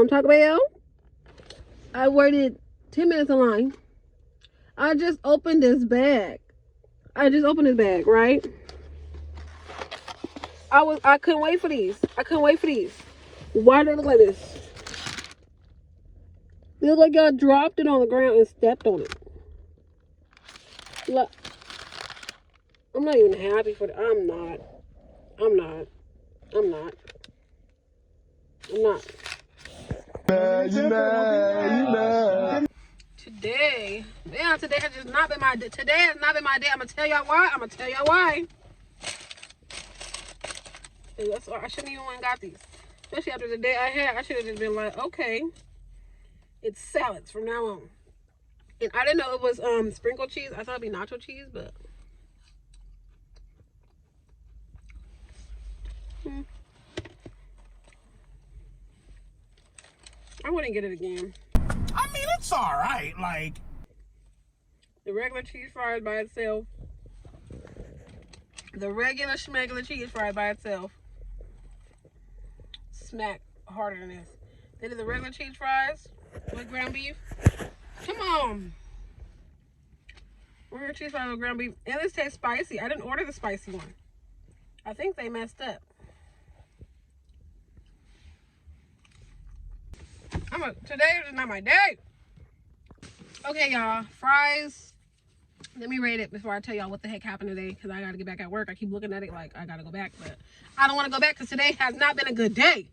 Taco Bell. I waited 10 minutes in line. I just opened this bag. Right? I couldn't wait for these. Why do they look like this? They look like y'all dropped it on the ground and stepped on it. Look. I'm not even happy for it. I'm not. Today has not been my day. Today has not been my day. I'm gonna tell y'all why. That's why I shouldn't even went got these. Especially after the day I had, I should have just been like, okay, it's salads from now on. And I didn't know it was sprinkled cheese. I thought it'd be nacho cheese, but I wouldn't get it again. I mean, it's all right. Like the regular cheese fries by itself. The regular schmegular cheese fries by itself. Smack harder than this. They did the regular cheese fries with ground beef. Come on. Regular cheese fries with ground beef. And this tastes spicy. I didn't order the spicy one. I think they messed up. Today is not my day. Okay, y'all. Fries. Let me rate it before I tell y'all what the heck happened today, because I got to get back at work. I keep looking at it like I got to go back, but I don't want to go back because today has not been a good day.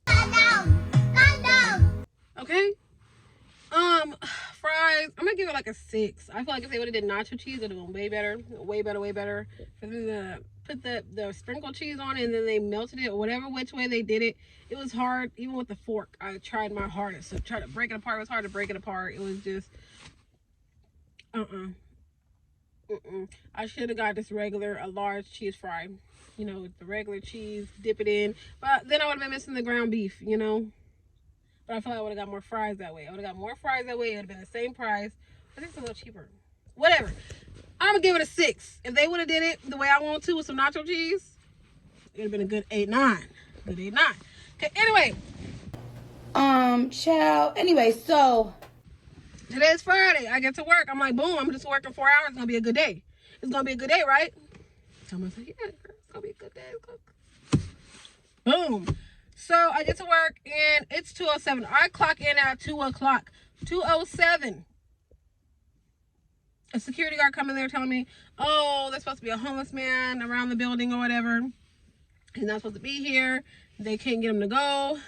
Calm down. Okay? Fries. I'm going to give it like a 6. I feel like if they would have did nacho cheese, it would have been way better. Way better. For them to put the sprinkled cheese on it and then they melted it, or whatever which way they did it. It was hard. Even with the fork, I tried my hardest to try to break it apart. It was hard to break it apart. It was just, I should have got this a large cheese fry. You know, with the regular cheese, dip it in. But then I would have been missing the ground beef, you know. But I feel like I would have got more fries that way. It would have been the same price. I think it's a little cheaper. Whatever. I'm going to give it a 6. If they would have did it the way I want to with some nacho cheese, it would have been a good 8-9. Good 8-9. Okay, anyway. Child. Anyway, so today's Friday. I get to work. I'm like, boom, I'm just working 4 hours. It's going to be a good day. It's going to be a good day, right? Someone's like, yeah, girl, it's going to be a good day. Boom. So I get to work and it's 2:07. I clock in at 2 o'clock. 2:07. A security guard coming there telling me, oh, there's supposed to be a homeless man around the building or whatever. He's not supposed to be here. They can't get him to go.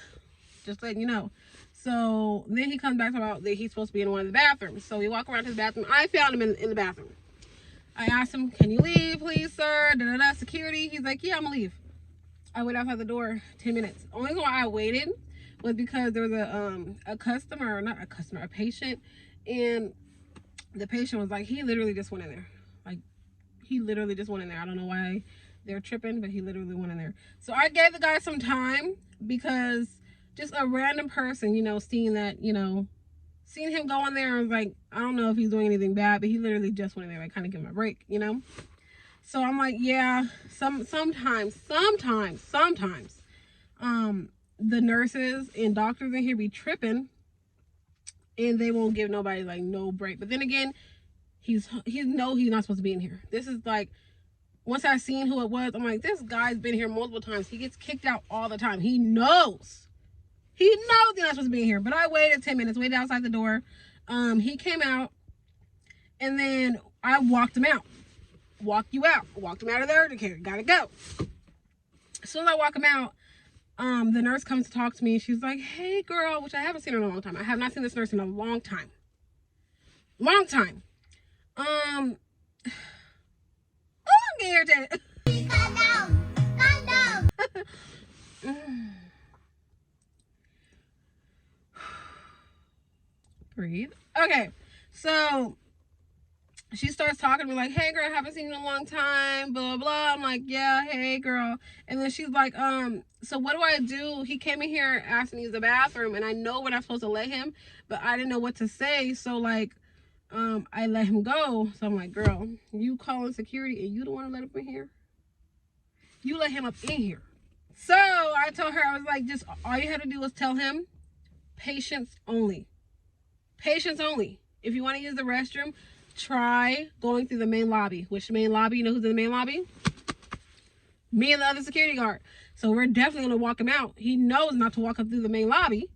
Just letting you know. So then he comes back about that he's supposed to be in one of the bathrooms. So we walk around his bathroom. I found him in the bathroom. I asked him, can you leave, please, sir? Security. He's like, yeah, I'm gonna leave. I waited outside the door 10 minutes. Only reason why I waited was because there was a patient, and the patient was like, he literally just went in there. Like, he literally just went in there. I don't know why they're tripping, but he literally went in there. So I gave the guy some time because just a random person, you know, seeing him go in there, I was like, I don't know if he's doing anything bad, but he literally just went in there. I kind of give him a break, you know? So I'm like, yeah, sometimes, the nurses and doctors in here be tripping and they won't give nobody like no break. But then again, he's not supposed to be in here. This is like, once I seen who it was, I'm like, this guy's been here multiple times. He gets kicked out all the time. He knows he's not supposed to be in here. But I waited 10 minutes, waited outside the door. He came out and then I walked him out. Walked him out of the urgent care. Gotta go. As soon as I walk him out, the nurse comes to talk to me. She's like, hey girl, which I haven't seen in a long time. I have not seen this nurse in a long time. Oh, I'm getting irritated. Calm down. Breathe. Okay, so she starts talking to me like, hey girl, I haven't seen you in a long time, blah, blah. I'm like, yeah, hey girl. And then she's like, so what do I do? He came in here asking to use the bathroom and I know we're not supposed to let him, but I didn't know what to say. So like, I let him go. So I'm like, girl, you calling security and you don't want to let him in here? You let him up in here. So I told her, I was like, just all you had to do was tell him patients only. Patients only. If you want to use the restroom, try going through the main lobby. Which main lobby? You know who's in the main lobby? Me and the other security guard. So we're definitely going to walk him out. He knows not to walk up through the main lobby,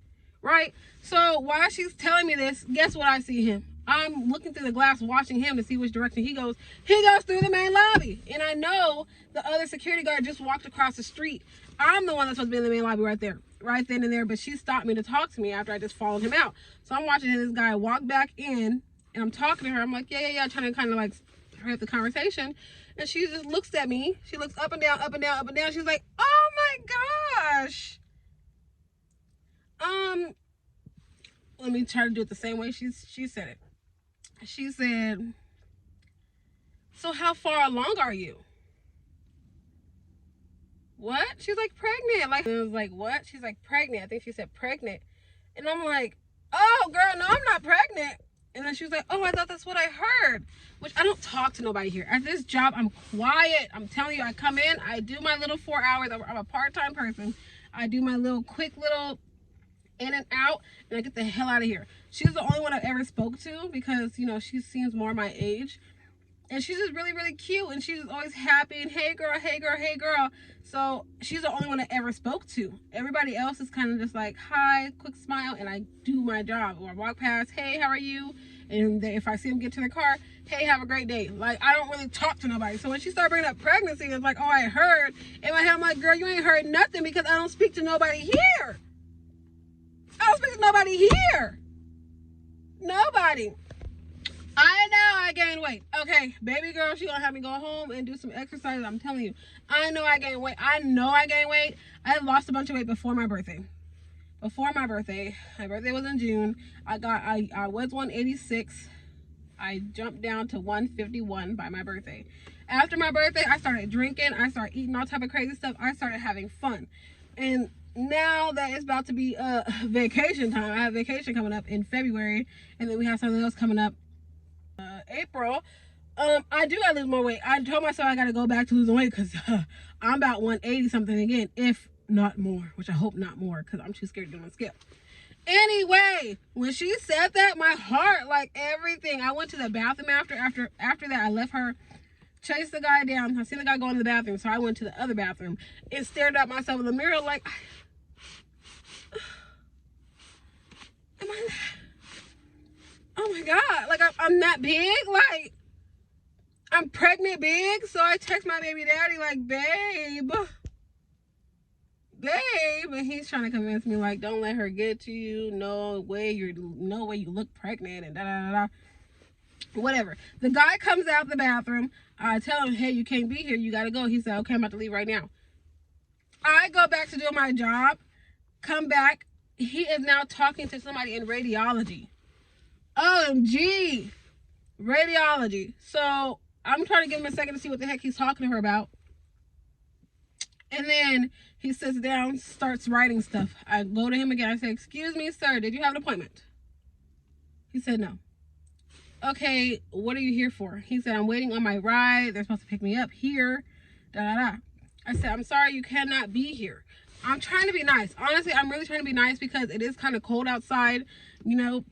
right? So while she's telling me this, guess what I see him? I'm looking through the glass watching him to see which direction he goes. He goes through the main lobby. And I know the other security guard just walked across the street. I'm the one that's supposed to be in the main lobby right there, right then and there. But she stopped me to talk to me after I just followed him out. So I'm watching this guy walk back in, and I'm talking to her. I'm like, yeah, trying to kind of like hurry up the conversation. And she just looks at me. She looks up and down, up and down, up and down. She's like, oh my gosh. Let me try to do it the same way she said it. She said, so how far along are you? What? She's like, pregnant. Like, I was like, what? She's like, pregnant. I think she said pregnant. And I'm like, oh, girl, no, I'm not pregnant. And then she was like, oh, I thought that's what I heard. Which, I don't talk to nobody here. At this job, I'm quiet. I'm telling you, I come in, I do my little 4 hours. I'm a part-time person. I do my little quick little in and out, and I get the hell out of here. She's the only one I've ever spoke to because, you know, she seems more my age. And she's just really, really cute. And she's always happy. And hey, girl, hey, girl, hey, girl. So she's the only one I ever spoke to. Everybody else is kind of just like, hi, quick smile. And I do my job. Or I walk past, hey, how are you? And if I see them get to their car, hey, have a great day. Like, I don't really talk to nobody. So when she started bringing up pregnancy, it's like, oh, I heard. In my head, I'm like, girl, you ain't heard nothing because I don't speak to nobody here. I don't speak to nobody here. Nobody. I know I gained weight. Okay, baby girl, she gonna have me go home and do some exercise. I'm telling you, I know I gained weight. I know I gained weight. I lost a bunch of weight before my birthday. Before my birthday was in June. I was 186. I jumped down to 151 by my birthday. After my birthday, I started drinking. I started eating all type of crazy stuff. I started having fun. And now that it's about to be vacation time, I have vacation coming up in February, and then we have something else coming up April. I do gotta lose more weight. I told myself I gotta go back to losing weight because I'm about 180 something again, if not more, which I hope not more because I'm too scared to do a skip. Anyway, when she said that, my heart, like everything, I went to the bathroom after that. I left her, chased the guy down. I seen the guy go in the bathroom, so I went to the other bathroom and stared at myself in the mirror like, am I, oh my God, like I'm that big, like I'm pregnant big. So I text my baby daddy like, babe, and he's trying to convince me like, don't let her get to you, no way you look pregnant, and da da da da, whatever. The guy comes out the bathroom. I tell him, hey, you can't be here, you gotta go. He said, okay, I'm about to leave right now. I go back to do my job, come back, he is now talking to somebody in radiology. OMG, radiology. So I'm trying to give him a second to see what the heck he's talking to her about. And then he sits down, starts writing stuff. I go to him again. I say, excuse me, sir, did you have an appointment? He said, no. Okay, what are you here for? He said, I'm waiting on my ride. They're supposed to pick me up here. Da da da. I said, I'm sorry, you cannot be here. I'm trying to be nice. Honestly, I'm really trying to be nice because it is kind of cold outside, you know.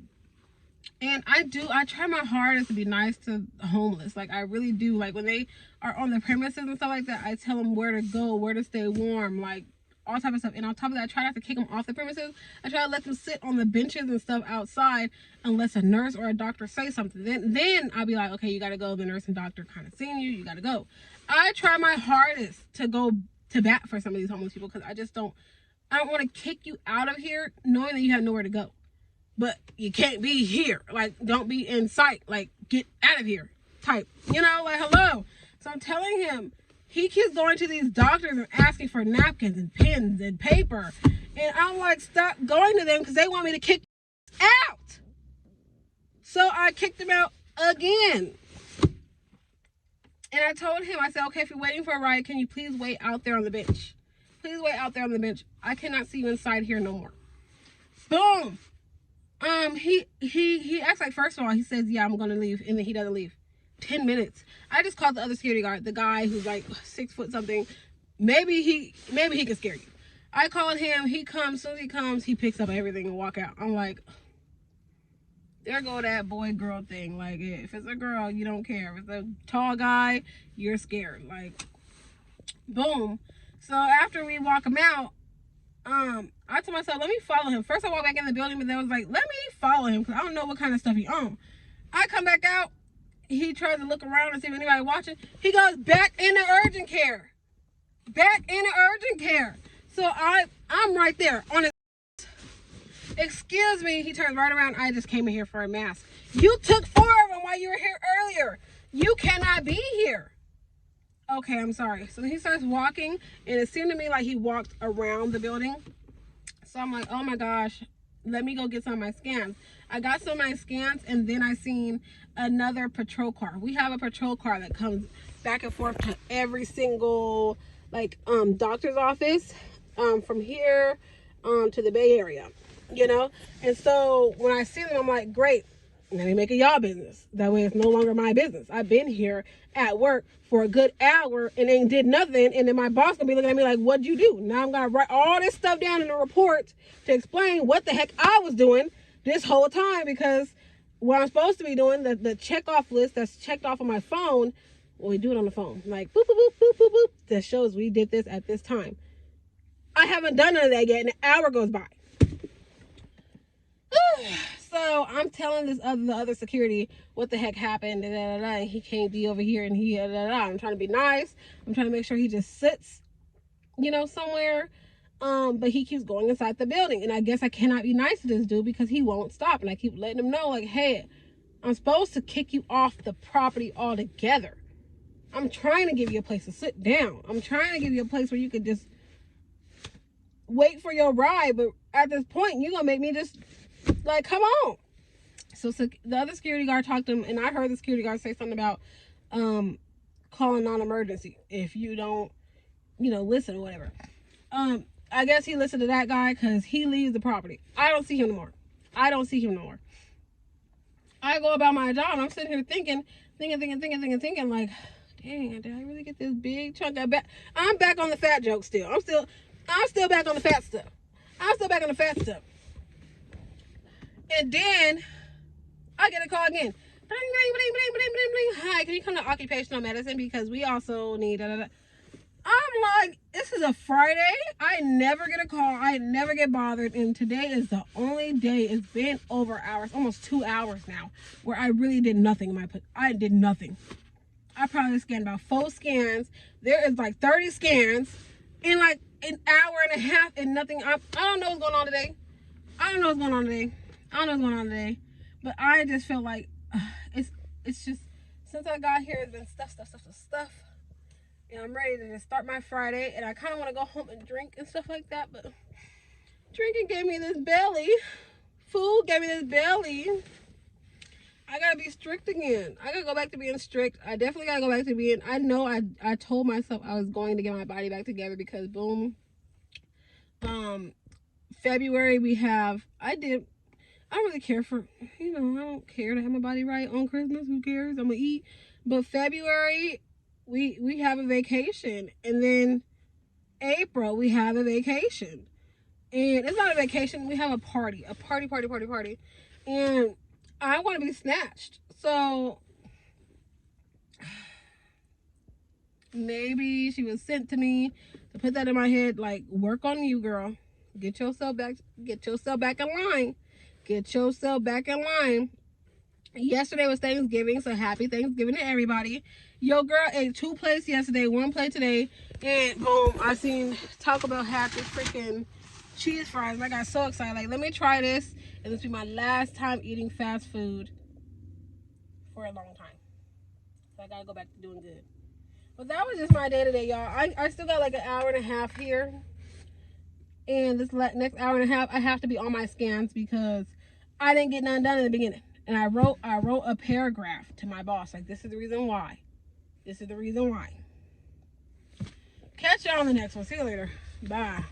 And I try my hardest to be nice to the homeless. Like, I really do. Like, when they are on the premises and stuff like that, I tell them where to go, where to stay warm, like, all type of stuff. And on top of that, I try not to kick them off the premises. I try to let them sit on the benches and stuff outside unless a nurse or a doctor say something. Then I'll be like, okay, you got to go. The nurse and doctor kind of seen you. You got to go. I try my hardest to go to bat for some of these homeless people because I don't want to kick you out of here knowing that you have nowhere to go. But you can't be here. Like, don't be in sight. Like, get out of here type. You know, like, hello. So I'm telling him, he keeps going to these doctors and asking for napkins and pens and paper. And I'm like, stop going to them because they want me to kick out. So I kicked him out again. And I told him, I said, okay, if you're waiting for a ride, can you please wait out there on the bench? Please wait out there on the bench. I cannot see you inside here no more. Boom. He acts like, first of all, he says, yeah, I'm gonna leave, and then he doesn't leave. 10 minutes. I just called the other security guard, the guy who's like 6 foot something. Maybe he can scare you. I called him. He comes. As soon as he comes, he picks up everything and walk out. I'm like, there go that boy girl thing. Like, if it's a girl, you don't care. If it's a tall guy, you're scared. Like, boom. So after we walk him out, I told myself, let me follow him. First I walked back in the building, but then I was like, let me follow him because I don't know what kind of stuff he owns. I come back out. He tries to look around and see if anybody watching. He goes back into urgent care. Back into urgent care. So I'm right there on his. Excuse me. He turns right around. I just came in here for a mask. You took 4 of them while you were here earlier. You cannot be here. Okay, I'm sorry. So he starts walking, and it seemed to me like he walked around the building. So I'm like, oh my gosh, let me go get some of my scans. I got some of my scans, and then I seen another patrol car. We have a patrol car that comes back and forth to every single doctor's office from here to the Bay Area, you know. And so when I see them, I'm like, great, let me make it y'all business. That way it's no longer my business. I've been here at work for a good hour and ain't did nothing, and then my boss gonna be looking at me like, what'd you do? Now I'm gonna write all this stuff down in a report to explain what the heck I was doing this whole time, because what I'm supposed to be doing, the check off list that's checked off on my phone, well, we do it on the phone, like boop boop boop boop boop boop, that shows we did this at this time. I haven't done none of that yet, and an hour goes by. So I'm telling the other security what the heck happened, and he can't be over here, and I'm trying to be nice. I'm trying to make sure he just sits, you know, somewhere. But he keeps going inside the building, and I guess I cannot be nice to this dude because he won't stop. And I keep letting him know, like, hey, I'm supposed to kick you off the property altogether. I'm trying to give you a place to sit down. I'm trying to give you a place where you could just wait for your ride. But at this point, you're gonna make me just like, come on. So the other security guard talked to him, and I heard the security guard say something about calling non-emergency if you don't, you know, listen or whatever. I guess he listened to that guy because he leaves the property. I don't see him no more. I go about my job, and I'm sitting here thinking, like, dang, did I really get this big chunk of back? I'm back on the fat joke still. I'm still back on the fat stuff. And then I get a call again. Bling, bling, bling, bling, bling, bling, bling. Hi, can you come to occupational medicine because we also need I'm like, this is a Friday. I never get a call. I never get bothered. And today is the only day. It's been over hours, almost 2 hours now, where I really did nothing. I did nothing. I probably scanned about 4 scans. There is like 30 scans in like an hour and a half and nothing. I don't know what's going on today. But I just feel like it's just, since I got here, it's been stuff. And I'm ready to just start my Friday, and I kind of want to go home and drink and stuff like that, but drinking gave me this belly. Food gave me this belly. I gotta be strict again. I gotta go back to being strict. I definitely gotta go back to being, I know I told myself I was going to get my body back together because boom, February I don't really care for, you know, I don't care to have my body right on Christmas. Who cares? I'm gonna eat. But February, we have a vacation, and then April we have a vacation, and it's not a vacation, we have a party, and I want to be snatched. So maybe she was sent to me to put that in my head, like, work on you, girl. Get yourself back in line. Yesterday was Thanksgiving, so happy Thanksgiving to everybody. Yo girl ate 2 plates yesterday, 1 plate today, and boom, I seen Taco Bell had this freaking cheese fries, and I got so excited, like, let me try this, and this will be my last time eating fast food for a long time. So I gotta go back to doing good. But that was just my day today, y'all. I still got like an hour and a half here, and this next hour and a half I have to be on my scans because I didn't get none done in the beginning. And I wrote a paragraph to my boss, like, this is the reason why. Catch y'all on the next one. See you later. Bye.